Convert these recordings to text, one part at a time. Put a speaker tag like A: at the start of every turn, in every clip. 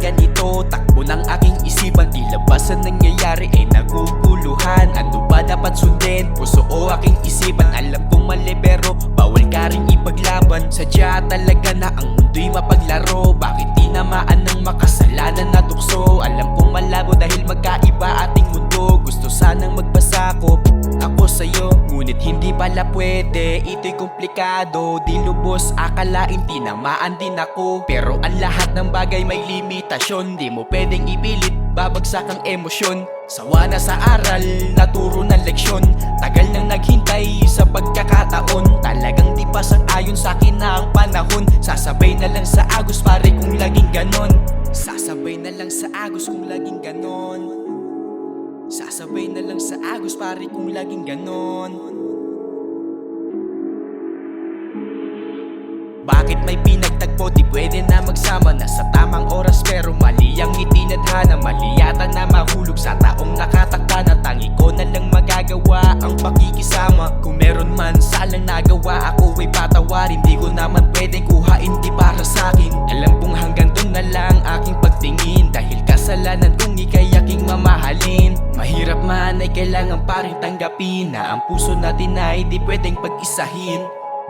A: ganito? Takbo ng aking isipan, tila ba sa nangyayari ay naguguluhan? Ano ba dapat sundin? Puso o aking isipan? Alam kong mali pero bawal ka rin ipaglaban. Sadya talaga na ang mundo'y mapaglaro. Bakit tinamaan ng makasalanan na tukso? Alam kong malabo dahil magkaiba ating mundo. Gusto sanang magbasakop ako sa'yo, ngunit hindi pala pwede. Ito'y komplikado, di lubos akalain tinamaan din ako. Pero ang lahat ng bagay may limitasyon, di mo pwedeng ipilit, babagsak ang emosyon. Sawa na sa aral, naturo ng leksyon. Tagal nang naghintay sa pagkakataon. Talagang di pa sang-ayon sa'kin na ang panahon. Sasabay na lang sa agos pare kung laging ganon. Sasabay na lang sa agos kung laging ganon. Sasabay na lang sa agos pare kung laging ganon. Bakit may pinagtagpo? Di pwede na magsama na sa tamang oras pero mali ang itinadhana. Mali yata na mahulog sa taong nakatakda na tangi ko na lang magagawa ang pakikisama. Kung meron man salang nagawa ako ay patawarin. Di ko naman pwedeng kuhain di para sa'kin. Alam kong hanggang dun na lang aking pagtingin dahil kasalanan kong ika'y aking mamahalin. Mahirap man ay kailangan pa rin tanggapin na ang puso natin ay di pwedeng pag-isahin.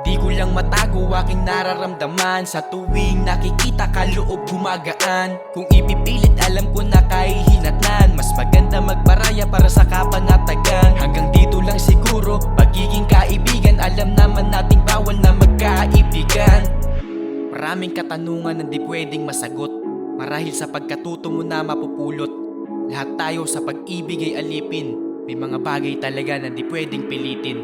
A: Di ko lang matago aking nararamdaman sa tuwing nakikita ka loob gumagaan. Kung ipipilit alam ko na kahihinatnan, mas maganda magbaraya para sa kapanatagan. Hanggang dito lang siguro pagiging kaibigan, alam naman nating bawal na magkaibigan. Maraming katanungan na di pwedeng masagot marahil sa pagkatuto mo na mapupulot. Lahat tayo sa pag-ibig ay alipin, may mga bagay talaga na di pwedeng pilitin.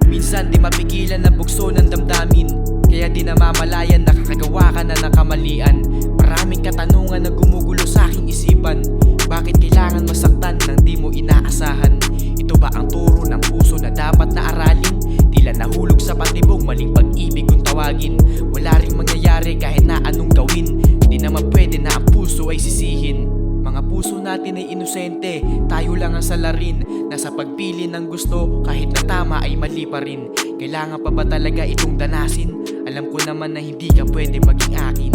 A: Minsan di mapigilan ang bugso ng damdamin, kaya di namamalayan nakakagawa ka na ng kamalian. Maraming katanungan na gumugulo sa aking isipan, bakit kailangan masaktan nang di mo inaasahan? Ito ba ang turo ng puso na dapat na aralin? Tila nahulog sa patibong maling pag-ibig kung tawagin. Wala ring mangyayari kahit na anong gawin. Di naman pwede na ang puso ay sisihin. Mga puso natin ay inosente, tayo lang ang salarin. Nasa pagpili ng gusto, kahit na tama ay mali pa rin. Kailangan pa ba talaga itong danasin? Alam ko naman na hindi ka pwede maging akin.